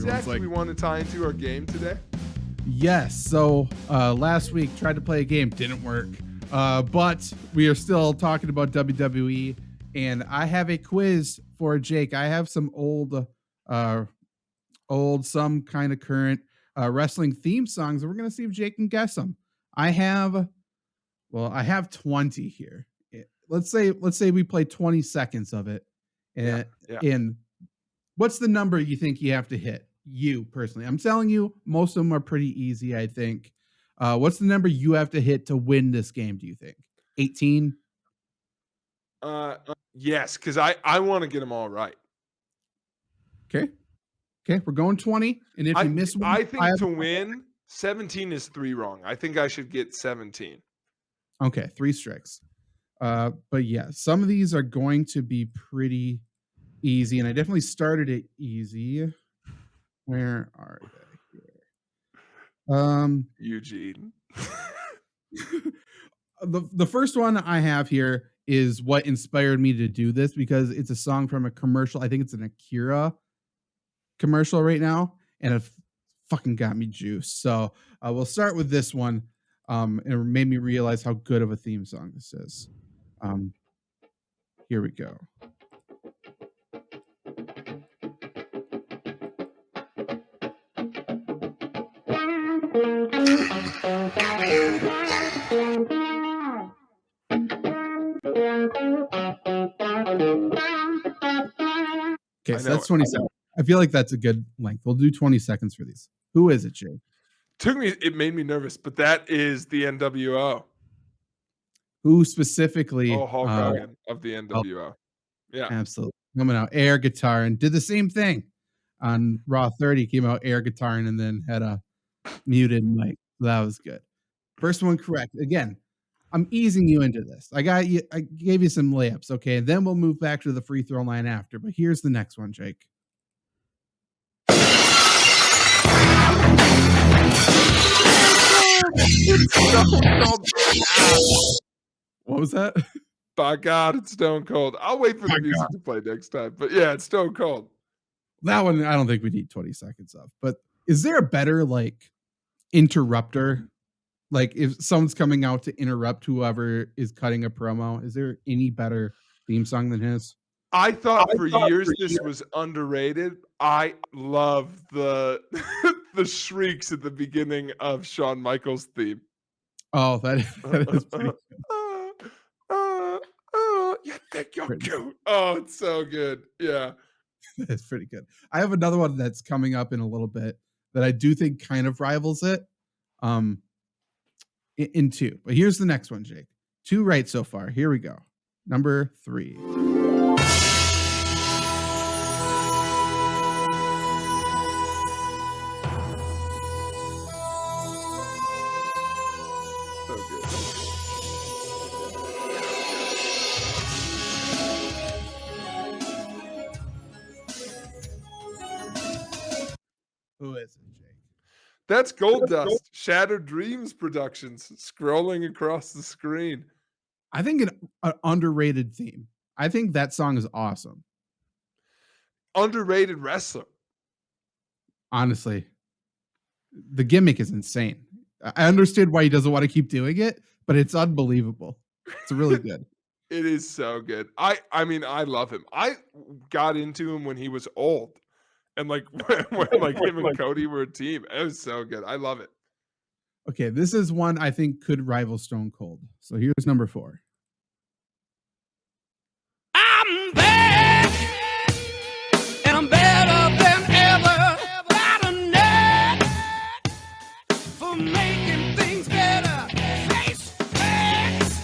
Zach, do we want to tie into our game today? Yes. So last week tried to play a game, didn't work. But we are still talking about WWE, and I have a quiz for Jake. I have some old, some kind of current wrestling theme songs, and we're gonna see if Jake can guess them. I have 20 here. Let's say we play 20 seconds of it. And, and what's the number you think you have to hit? You personally, I'm telling you, most of them are pretty easy, I think. What's the number you have to hit to win this game, do you think? 18? Yes, because I want to get them all right. Okay, we're going 20. And if you miss one, I think to win, 17 is 3 wrong. I think I should get 17. Okay, 3 strikes. But yeah, some of these are going to be pretty easy, and I definitely started it easy. Where are they here? Eugene. The first one I have here is what inspired me to do this, because it's a song from a commercial. I think it's an Akira commercial right now, and it fucking got me juiced. So we'll start with this one. And it made me realize how good of a theme song this is. Here we go. Okay, so that's 20 seconds. I feel like that's a good length. We'll do 20 seconds for these. Who is it, Jake? It made me nervous, but that is the NWO. Who specifically? Oh, Hulk Hogan of the NWO. Yeah, absolutely. Coming out air guitar and did the same thing on Raw 30. Came out air guitaring and then had a muted mic. That was good. First one correct. Again, I'm easing you into this. I gave you some layups. Okay, and then we'll move back to the free throw line after. But here's the next one, Jake. What was that? By God, it's Stone Cold. I'll wait for the music to play next time. But yeah, it's Stone Cold. That one, I don't think we need 20 seconds of. But is there a better interrupter? Like if someone's coming out to interrupt whoever is cutting a promo, is there any better theme song than his? I thought for years this was underrated. I love the the shrieks at the beginning of Shawn Michaels' theme. Oh, that is pretty good. You think you're cute. Oh, it's so good. Yeah. That's pretty good. I have another one that's coming up in a little bit that I do think kind of rivals it. In 2. But here's the next one, Jake. 2 right so far. Here we go. Number 3. Who is it, Jake? That's Gold Dust, Shattered Dreams Productions, scrolling across the screen. I think an underrated theme. I think that song is awesome. Underrated wrestler. Honestly, the gimmick is insane. I understood why he doesn't want to keep doing it, but it's unbelievable. It's really good. It is so good. I mean, I love him. I got into him when he was old. And when him and Cody were a team. It was so good. I love it. Okay, this is one I think could rival Stone Cold. So here's number 4. I'm back, and I'm better than ever. Got a knack for making things better. Face facts,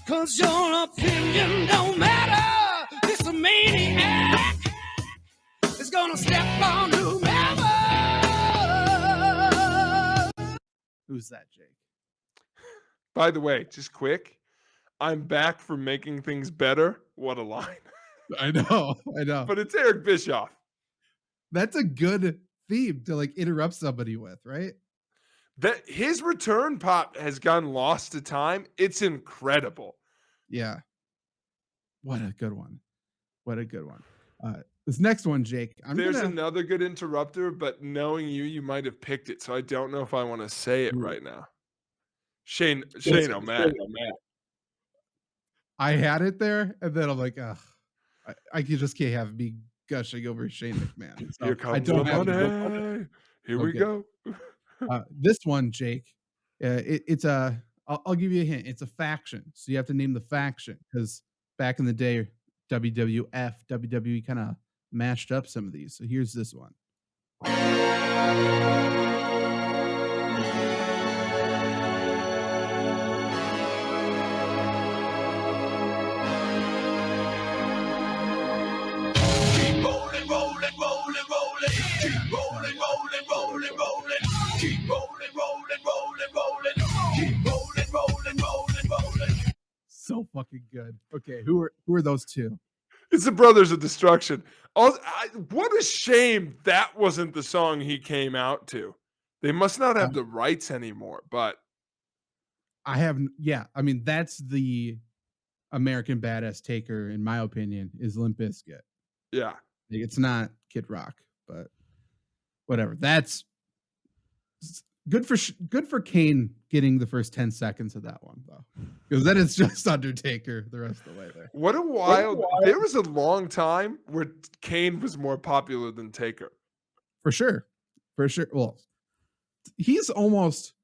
'cause your opinion don't matter. This a maniac is gonna step on whomever. Who's that, Jake? By the way, just quick, I'm back for making things better. What a line. I know. But it's Eric Bischoff. That's a good theme to interrupt somebody with, right? That his return pop has gone lost to time. It's incredible. Yeah. What a good one. This next one, Jake. There's another good interrupter, but knowing you might have picked it, so I don't know if I want to say it right now. Shane O'Mac. I had it there, and then I'm like, ugh, I just can't have me gushing over Shane McMahon. So Here comes I don't the have money. Here we go. This one, Jake. It's a. I'll give you a hint. It's a faction, so you have to name the faction because back in the day, WWF, WWE kind of mashed up some of these. So here's this one. So fucking good. Okay, who are those two? It's the Brothers of Destruction. What a shame that wasn't the song he came out to. They must not have the rights anymore, but I mean, that's the American Badass Taker, in my opinion, is Limp Bizkit. Yeah. It's not Kid Rock, but whatever. That's good for Kane getting the first 10 seconds of that one, though. Because then it's just Undertaker the rest of the way there. What a wild. There was a long time where Kane was more popular than Taker. For sure. Well, he's almost.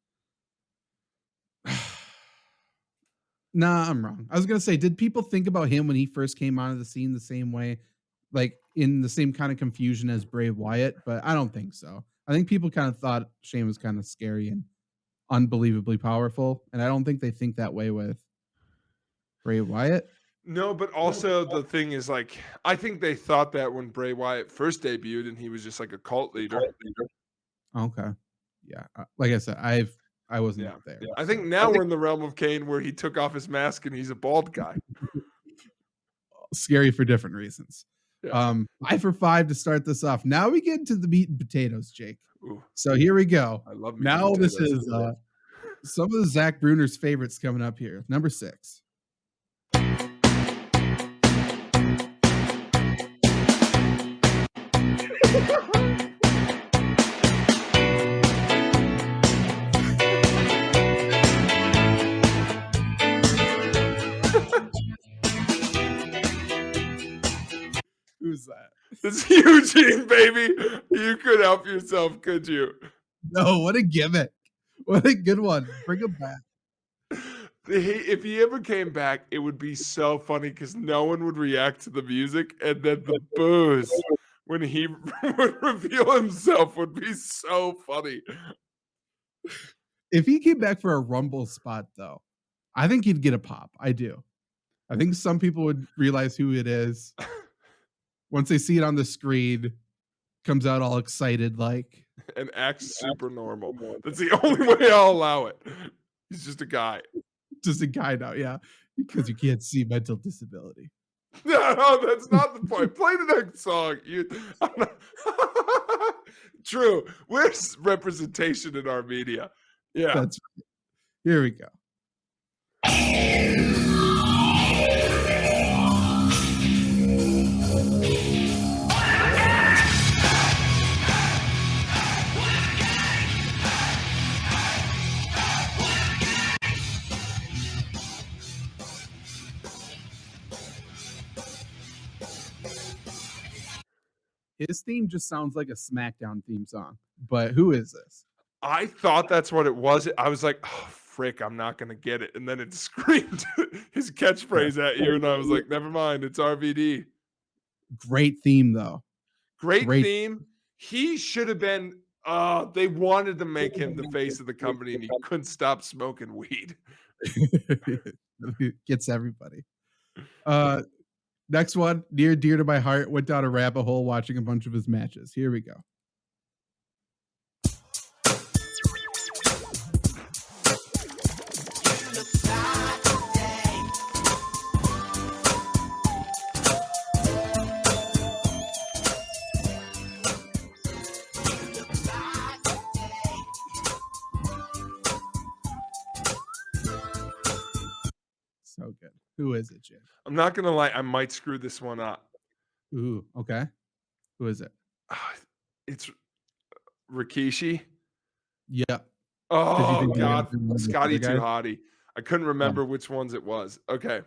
Nah, I'm wrong. I was going to say, did people think about him when he first came onto the scene the same way, like in the same kind of confusion as Bray Wyatt? But I don't think so. I think people kind of thought Shane was kind of scary and unbelievably powerful. And I don't think they think that way with Bray Wyatt. No, but also the thing is, like, I think they thought that when Bray Wyatt first debuted and he was just like a cult leader. Okay. Yeah. Like I said, I wasn't there. Yeah. I think now we're in the realm of Kane where he took off his mask and he's a bald guy. Scary for different reasons. Yeah. 5 for 5 to start this off. Now we get into the meat and potatoes, Jake. Ooh. So here we go. I love meat now and this potatoes. is some of the Zach Bruner's favorites coming up here. Number 6. Who's that? It's Eugene, baby. You could help yourself, could you? No, what a gimmick. What a good one. Bring him back. If he ever came back, it would be so funny because no one would react to the music, and then the boos when he would reveal himself would be so funny. If he came back for a Rumble spot, though, I think he'd get a pop. I do. I think some people would realize who it is. Once they see it on the screen, comes out all excited like. And acts super normal. That's the only way I'll allow it. He's just a guy. Just a guy now, yeah. Because you can't see mental disability. No, that's not the point. Play the next song. True. Where's representation in our media? Yeah. That's right. Here we go. His theme just sounds like a SmackDown theme song. But who is this? I thought that's what it was. I was like, oh, frick, I'm not going to get it. And then it screamed his catchphrase at you. And I was like, never mind. It's RVD. Great theme, though. Great theme. He should have been, they wanted to make him the face of the company and he couldn't stop smoking weed. Gets everybody. Next one, near and dear to my heart, went down a rabbit hole watching a bunch of his matches. Here we go. So good. Who is it, Jim? I'm not going to lie. I might screw this one up. Ooh, okay. Who is it? It's Rikishi. Yep. Did you Oh think God, one of the Scotty other too guys? hottie. I couldn't remember which ones it was. Okay.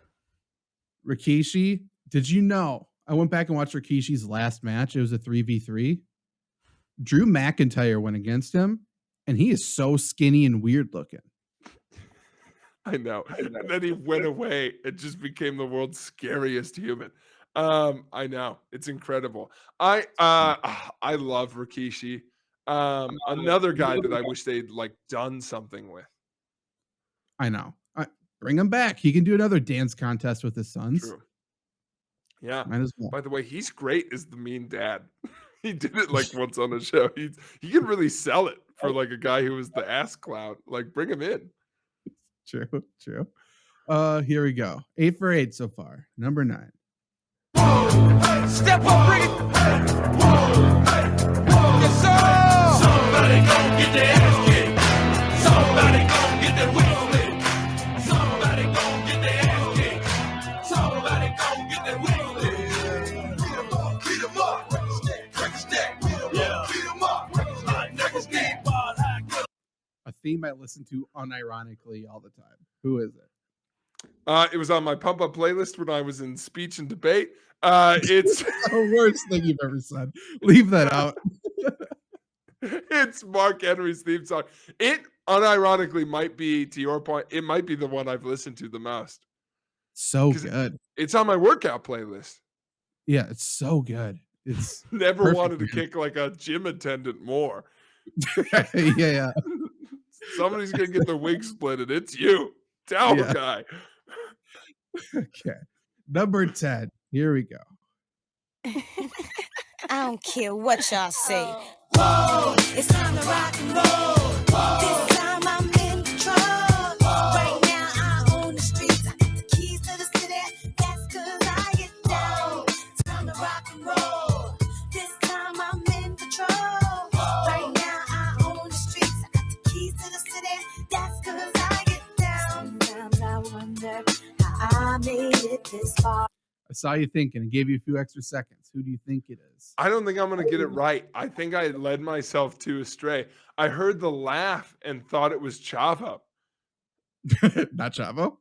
Rikishi. Did you know? I went back and watched Rikishi's last match. It was a 3v3. Drew McIntyre went against him, and he is so skinny and weird looking. I know. And then he went away and just became the world's scariest human. I know. It's incredible. I love Rikishi. Another guy that I wish they'd like done something with. I know. Bring him back. He can do another dance contest with his sons. True. Yeah. Might as well. By the way, he's great as the mean dad. He did it like once on a show. He can really sell it for like a guy who was the ass clown. Like bring him in. True. Here we go. 8 for 8 so far. Number 9. Step up, bring it. Yes, sir. Somebody gon' get their ass kicked. Somebody gon' get their wings lit. Somebody gon' get their ass kicked. Somebody gon' get their wings lit. Beat 'em up. Break a stick. Beat 'em up. Break a stick. A theme I listen to unironically all the time. Who is it? It was on my pump up playlist when I was in speech and debate. It's The worst thing you've ever said. Leave that out. it's Mark Henry's theme song. It unironically might be, to your point, it might be the one I've listened to the most. So 'Cause good. It's on my workout playlist. Yeah, it's so good. It's Never perfect, wanted to man. kick like a gym attendant more. yeah. Somebody's gonna get their wig split, and it's you, towel Yeah. guy. Okay. Number 10. Here we go. I don't care what y'all say. Whoa, it's time to rock and roll. This time I'm in control. Right now I own the streets. I got the keys to the city. That's 'cause I get down. Time to rock and roll. This time I'm in control. Right now I own the streets. I got the keys to the city. That's 'cause I get down. Sometimes I wonder how I made it this far. I saw you thinking and gave you a few extra seconds. Who do you think it is? I don't think I'm gonna get it right. I think I led myself too astray. I heard the laugh and thought it was Chavo. Not Chavo?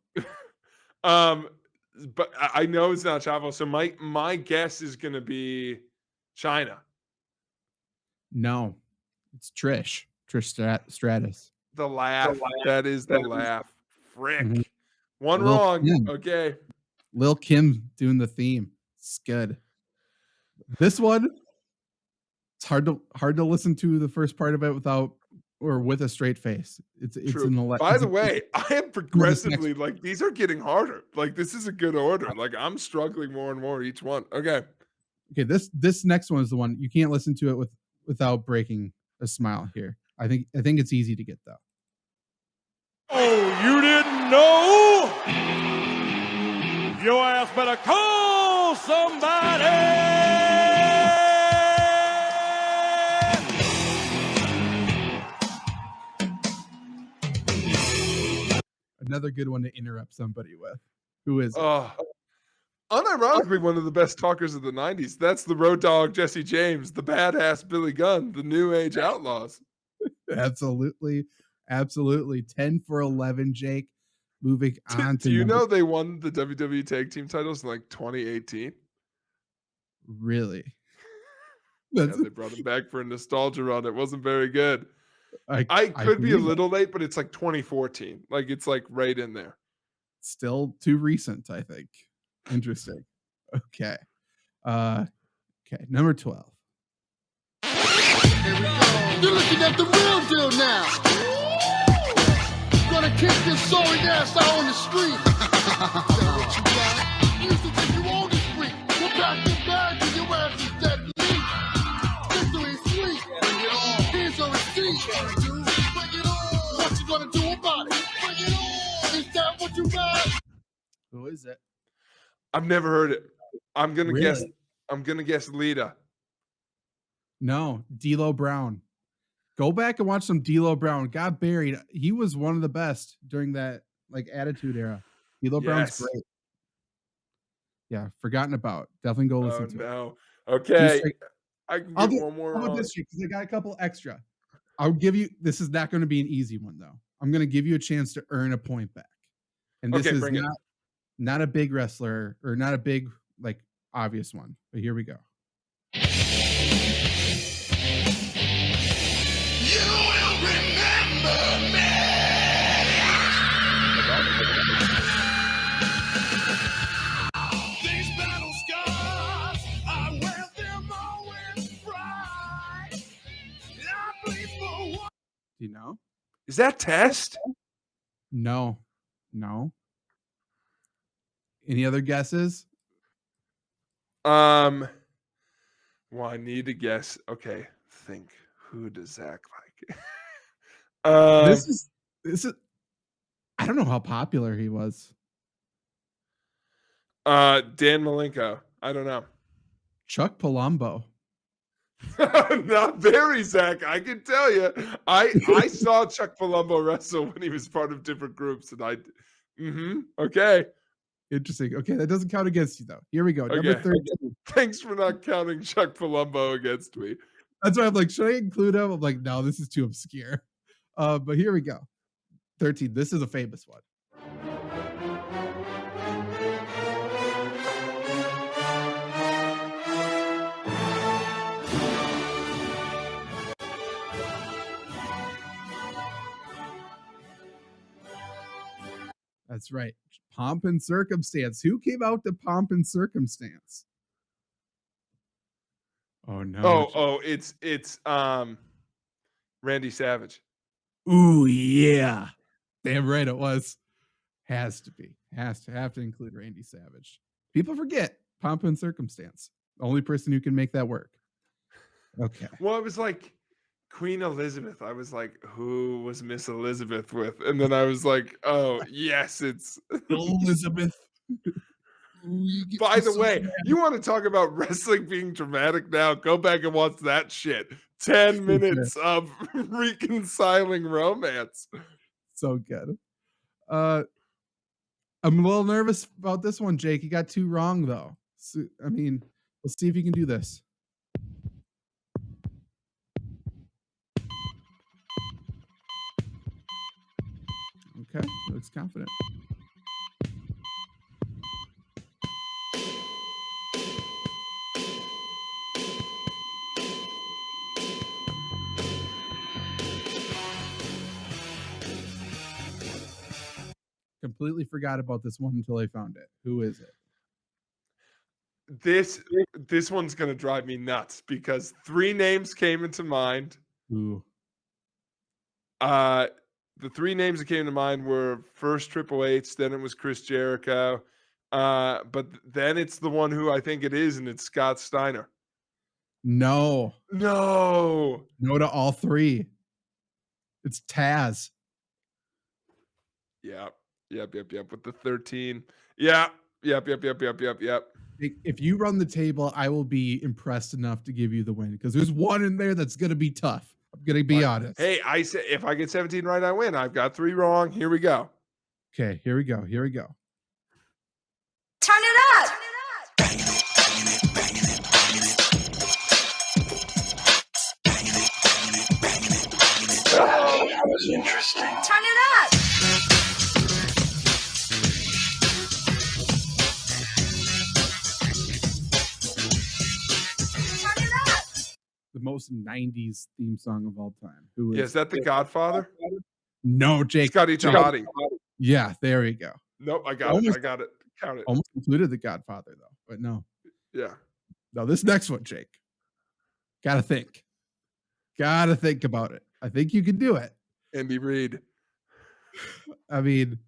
But I know it's not Chavo. So my guess is gonna be China. No. It's Trish. Trish Stratus. The laugh. That is the laugh. Frick. Mhm. One Lil wrong. Kim. Okay. Lil Kim doing the theme. It's good. This one, it's hard to listen to the first part of it without or with a straight face. It's True. in the By the way, I am progressively like these are getting harder. Like this is a good order. Like I'm struggling more and more each one. Okay. Okay, this next one is the one you can't listen to it without breaking a smile here. I think it's easy to get though. Oh, you didn't know? Your ass better call somebody. Another good one to interrupt somebody with. Who is it? Unironically, one of the best talkers of the 90s. That's the Road Dogg Jesse James, the badass Billy Gunn, the New Age Outlaws. Absolutely. 10 for 11, Jake. Moving on to Do you know they won the WWE Tag Team titles in like 2018? Really? Yeah, they brought him back for a nostalgia run. It wasn't very good. I could be a believe it. little late, but it's like 2014. Like it's like right in there. Still too recent, I think. Interesting. Okay. Okay, number 12. You're looking at the real deal now. Gonna kick this sorry ass out on the street. What you got? Used to think you on the street. We'll pack your bag and your ass is dead meat. Victory sweet. Bring it on. Here's a receipt. Bring it on. What you gonna do about it? Bring it on. Is that what you got? Who is it? I've never heard it. I'm gonna guess. Really? I'm gonna guess Lita. No, D'Lo Brown. Go back and watch some D'Lo Brown. Got buried. He was one of the best during that like attitude era. D'Lo Brown's Yes. great. Yeah, forgotten about. Definitely go listen Oh to it. no. Okay. I can I'll get do one more how about wrong. this because I got a couple extra. I'll give you. This is not going to be an easy one though. I'm going to give you a chance to earn a point back. And this Okay, is bring it. not a big wrestler or not a big like obvious one. But here we go. You will remember me. These battle scars, I wear them always bright. I bleed for one. Do you know? Is that Test? No. Any other guesses? Well, I need to guess. Okay, think. Who does Zach like? This is. I don't know how popular he was. Dan Malenko. I don't know. Chuck Palumbo. Not very, Zach. I can tell you. I saw Chuck Palumbo wrestle when he was part of different groups, and okay. Interesting. Okay, that doesn't count against you though. Here we go. Number Okay. 13. Thanks for not counting Chuck Palumbo against me. That's why I'm like, should I include him? I'm like, no, this is too obscure. But here we go. 13. This is a famous one. That's right. Pomp and Circumstance. Who came out to Pomp and Circumstance? Oh no. It's Randy Savage. Ooh, yeah. Damn right it was. Has to be. Have to include Randy Savage. People forget Pomp and Circumstance. The only person who can make that work. Okay. Well, it was like Queen Elizabeth. I was like, who was Miss Elizabeth with? And then I was like, oh, yes, it's Elizabeth. By the way, you want to talk about wrestling being dramatic now? Go back and watch that shit. 10 minutes of reconciling romance. So good. I'm a little nervous about this one, Jake. You got 2 wrong though. So, I mean, let's see if you can do this. Okay, looks confident. Completely forgot about this one until I found it. Who is it? This one's gonna drive me nuts because 3 names came into mind. Ooh. The 3 names that came to mind were first Triple H, then it was Chris Jericho, but then it's the one who I think it is, and it's Scott Steiner. No. No to all 3. It's Taz. Yep. With the 13. Yep. If you run the table, I will be impressed enough to give you the win because there's one in there that's going to be tough. I'm going to be honest. Hey, I said if I get 17 right, I win. I've got 3 wrong. Here we go. Okay, here we go. Turn it up. That was interesting. Turn it up. Turn it up. The most 90s theme song of all time. Who is Yeah, is that The Godfather? No, Jake. Scotty Giamatti. Yeah, there we go. Nope, I got it. Count it. Almost included The Godfather, though. But no. Yeah. No, this next one, Jake. Gotta think about it. I think you can do it. Andy Reid. I mean,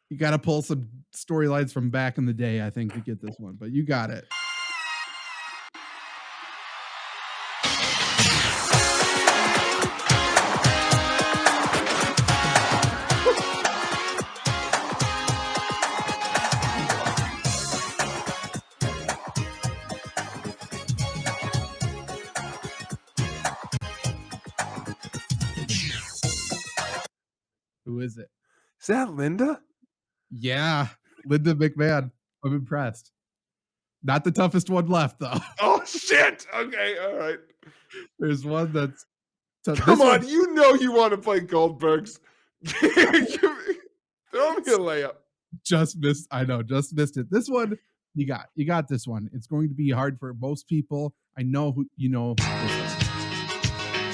you got to pull some storylines from back in the day, I think, to get this one. But you got it. Who is it? Is that Linda? Yeah, Linda McMahon. I'm impressed. Not the toughest one left, though. Oh shit! Okay, all right. There's one that's tough. Come on, you know you want to play Goldberg's. Throw me a layup. Just missed. I know, just missed it. This one, you got this one. It's going to be hard for most people. I know who you know. This one.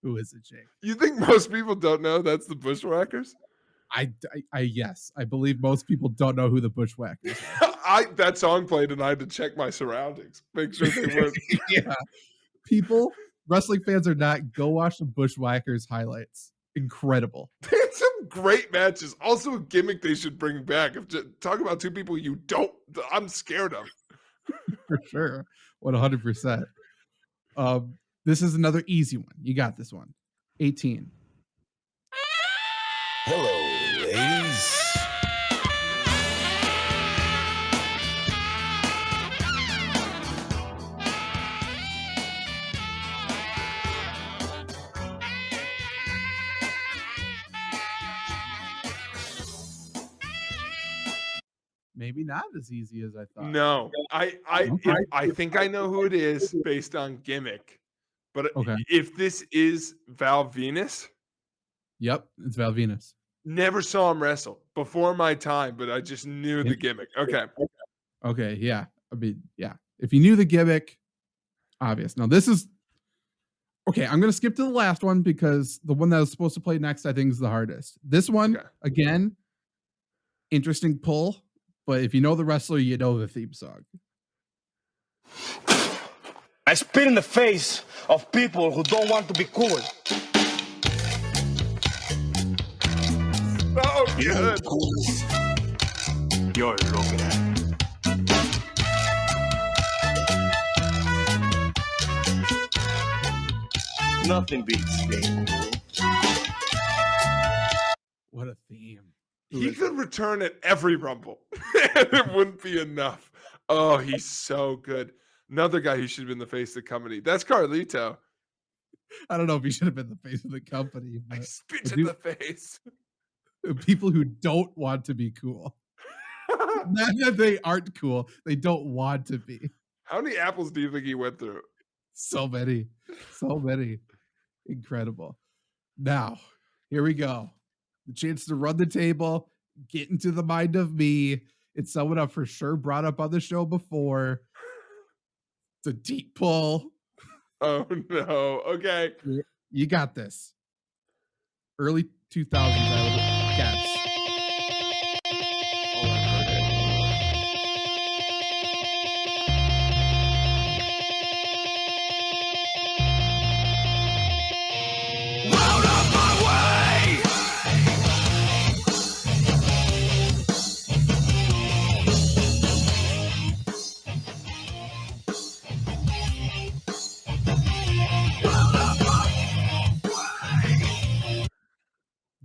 Who is it, Jake? You think most people don't know that's the Bushwhackers? I yes, I believe most people don't know who the Bushwhackers are. That song played and I had to check my surroundings, make sure they weren't. Yeah, people, wrestling fans or not, go watch the Bushwhackers highlights. Incredible. They had some great matches. Also, a gimmick they should bring back. Talk about two people I'm scared of. For sure, 100%. This is another easy one. You got this one. 18. Hello, ladies. Maybe not as easy as I thought. No, I think I know who it is based on gimmick. But Okay. if this is Val Venus, Yep, it's Val Venus. never saw him wrestle before my time, but I just knew the gimmick. Okay. Okay, yeah. I mean, yeah. If you knew the gimmick, obvious. Now this is okay. I'm gonna skip to the last one because the one that I was supposed to play next, I think, is the hardest. This one, Okay. again, interesting pull. But if you know the wrestler, you know the theme song. I spit in the face of people who don't want to be cool. Oh, good. You're looking at. Nothing beats being cool. What a theme. He could return at every Rumble, and it wouldn't be enough. Oh, he's so good. Another guy who should have been the face of the company. That's Carlito. I don't know if he should have been the face of the company. I But spit I in do- the face. people who don't want to be cool. Not that they aren't cool, they don't want to be. How many apples do you think he went through? So many. So many. Incredible. Now, here we go. The chance to run the table, get into the mind of me. It's someone I've for sure brought up on the show before. It's a deep pull. Oh no. Okay. You got this. Early 2000s, I would guess. Oh, I heard it. Out of my way!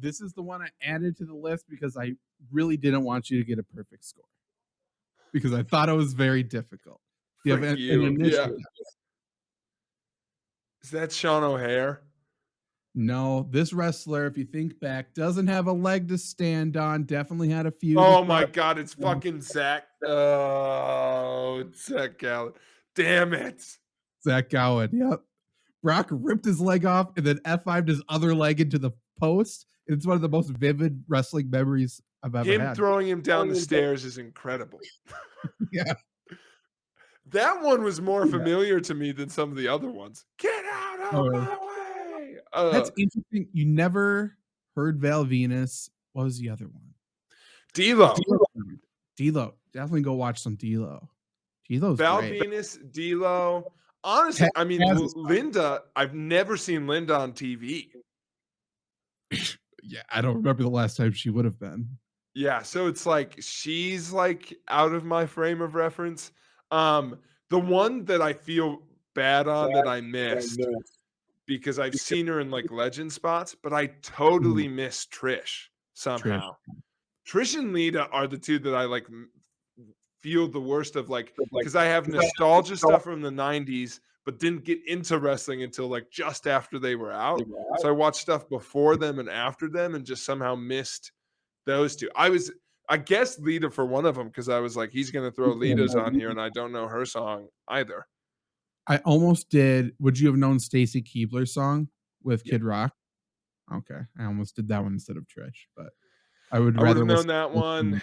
This is the one I added to the list because I really didn't want you to get a perfect score. Because I thought it was very difficult. Do you have Frick an you, initial? yeah. Is that Sean O'Hare? No, this wrestler, if you think back, doesn't have a leg to stand on. Definitely had a few. Oh my God, it's fucking Zach. Oh, it's Zach Gallen. Damn it. Zach Gowen. Yep. Brock ripped his leg off and then F5'd his other leg into the post. It's one of the most vivid wrestling memories I've ever Him had. throwing him down the stairs is incredible. Yeah. That one was more familiar to me than some of the other ones. Get out of Oh, my really? way. That's interesting. You never heard Val Venus. What was the other one? D'Lo. D'Lo. Definitely go watch some D'Lo. D'Lo's Val great. Venus, D'Lo. Honestly, I mean, Taz is Linda, I've never seen Linda on TV. Yeah, I don't remember the last time she would have been. Yeah, so it's like she's like out of my frame of reference. The one that I feel bad on that I missed because I've seen her in like legend spots, but I totally miss Trish somehow. Trish and Lita are the two that I like feel the worst of, like, because I have nostalgia stuff from the 90s, but didn't get into wrestling until like just after they were out. So I watched stuff before them and after them and just somehow missed those two. I guess Lita for one of them because I was like, he's going to throw Lita's on here and I don't know her song either. I almost did. Would you have known Stacy Keibler's song with Kid Rock? Okay. I almost did that one instead of Trish, but I would rather have known listen that one.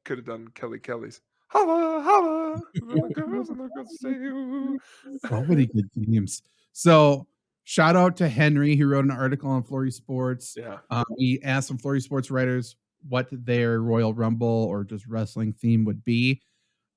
Could have done Kelly's. Holla, holla. The girls and the girls say you. So many good themes. So shout out to Henry. He wrote an article on Flurry Sports. Yeah. He asked some Flurry Sports writers what their Royal Rumble or just wrestling theme would be.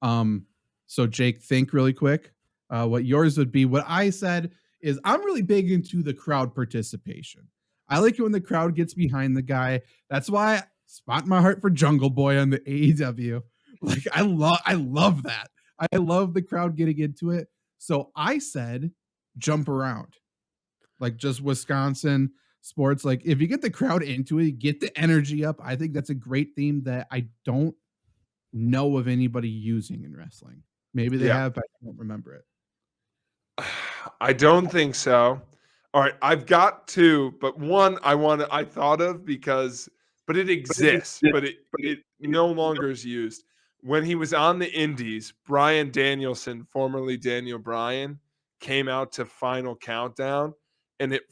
So Jake, think really quick what yours would be. What I said is I'm really big into the crowd participation. I like it when the crowd gets behind the guy. That's why I spot my heart for Jungle Boy on the AEW. Like I love that. I love the crowd getting into it. So I said jump around. Like just Wisconsin sports. Like if you get the crowd into it, get the energy up. I think that's a great theme that I don't know of anybody using in wrestling. Maybe they have, but I don't remember it. I don't think so. All right, I've got two, but one I thought of but it exists, but it no longer is used. When he was on the Indies, Bryan Danielson, formerly Daniel Bryan, came out to Final Countdown, and it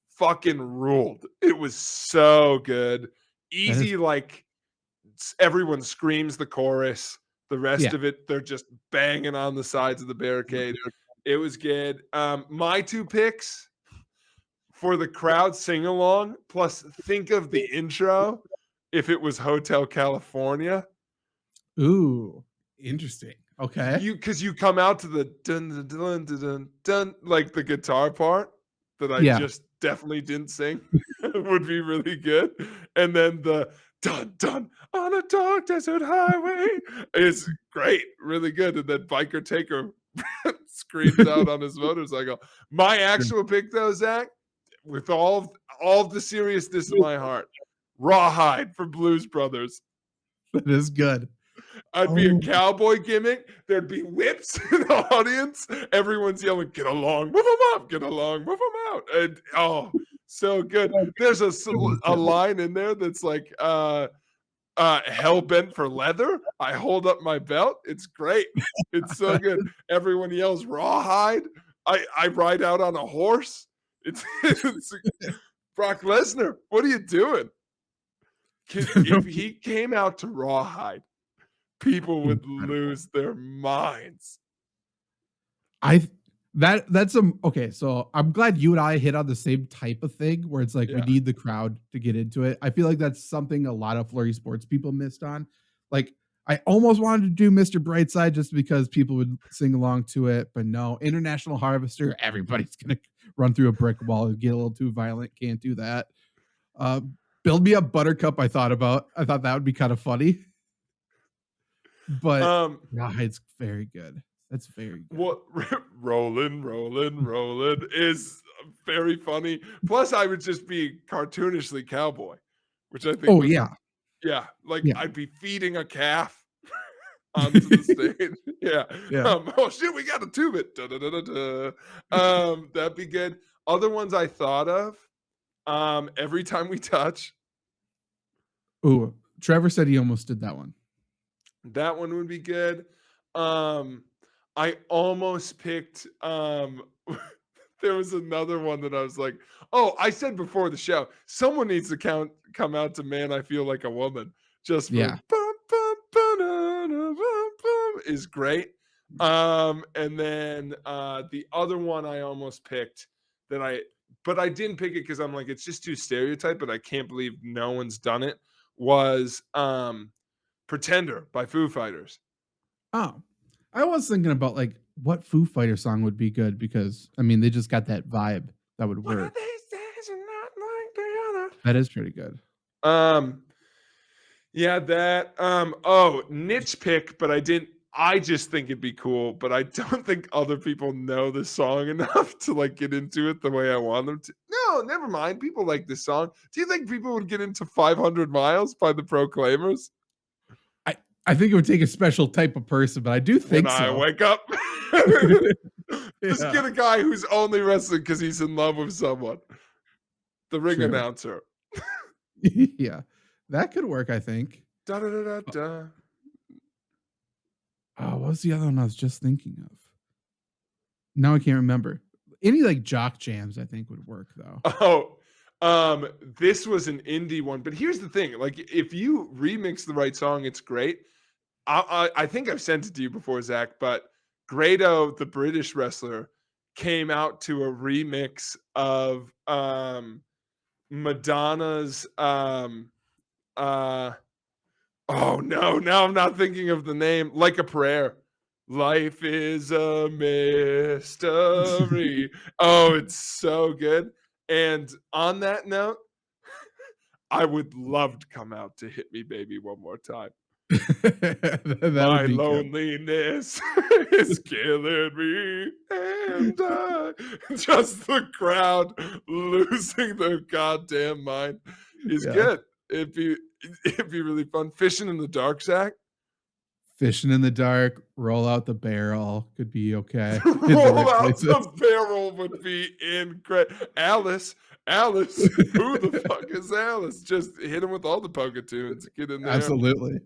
fucking ruled. It was so good. Easy, like everyone screams the chorus. The rest of it, they're just banging on the sides of the barricade. It was good. My two picks for the crowd sing along, plus think of the intro if it was Hotel California. Ooh, interesting. Okay. Because you come out to the dun dun dun dun dun, dun like the guitar part that I just definitely didn't sing would be really good. And then the dun dun on a dark desert highway is great, really good. And then Biker Taker screams out on his motorcycle. My actual pick though, Zach, with all of the seriousness in my heart, Rawhide for Blues Brothers. That is good. I'd be a cowboy gimmick. There'd be whips in the audience. Everyone's yelling, "Get along, move them up, get along, move them out." And so good. There's a line in there that's like, hell bent for leather. I hold up my belt. It's great. It's so good. Everyone yells Rawhide. I ride out on a horse. It's Brock Lesnar. What are you doing? If he came out to Rawhide, people would lose their minds. Okay, so I'm glad you and I hit on the same type of thing where it's like we need the crowd to get into it. I feel like that's something a lot of Flurry Sports people missed on. Like I almost wanted to do Mr. Brightside just because people would sing along to it, but no, International Harvester, everybody's gonna run through a brick wall and get a little too violent. Can't do that. Build Me Up Buttercup, I thought that would be kind of funny. But it's very good. That's very good. What rolling is very funny. Plus, I would just be cartoonishly cowboy, which I think. I'd be feeding a calf onto the stage. Oh shit, we got to tube it. Da, da, da, da, da. That'd be good. Other ones I thought of. Every Time We Touch. Ooh, Trevor said he almost did that one. That one would be good. I almost picked there was another one that I was like, I said before the show, someone needs to come out to Man, I Feel Like a Woman. Just for is great. And then the other one I almost picked but I didn't pick it because I'm like, it's just too stereotyped, but I can't believe no one's done it, was Pretender by Foo Fighters. Oh, I was thinking about like what Foo Fighter song would be good because I mean they just got that vibe that would work. That is pretty good. Niche pick, but I just think it'd be cool, but I don't think other people know the song enough to like get into it the way I want them to. No, never mind. People like this song. Do you think people would get into 500 Miles by the Proclaimers? I think it would take a special type of person, but I do think When I so. wake up, just Yeah. get a guy who's only wrestling because he's in love with someone. The ring True. announcer. Yeah, that could work, I think. Da, da, da, da, da. Oh, what was the other one I was just thinking of? Now I can't remember. Any like jock jams, I think would work though. This was an indie one, but here's the thing: like, if you remix the right song, it's great. I think I've sent it to you before, Zach, but Grado, the British wrestler, came out to a remix of Madonna's oh no, now I'm not thinking of the name. Like a Prayer. Life is a mystery. Oh, it's so good. And on that note, I would love to come out to Hit Me Baby one more time. That My would be good. loneliness is killing me, and just the crowd losing their goddamn mind is Yeah. good. It'd be really fun. Fishing in the Dark, Zach. Fishing in the dark, roll out the barrel could be okay. Roll out the barrel would be incredible. Alice, who the fuck is Alice? Just hit him with all the poker tunes. Get in there. Absolutely.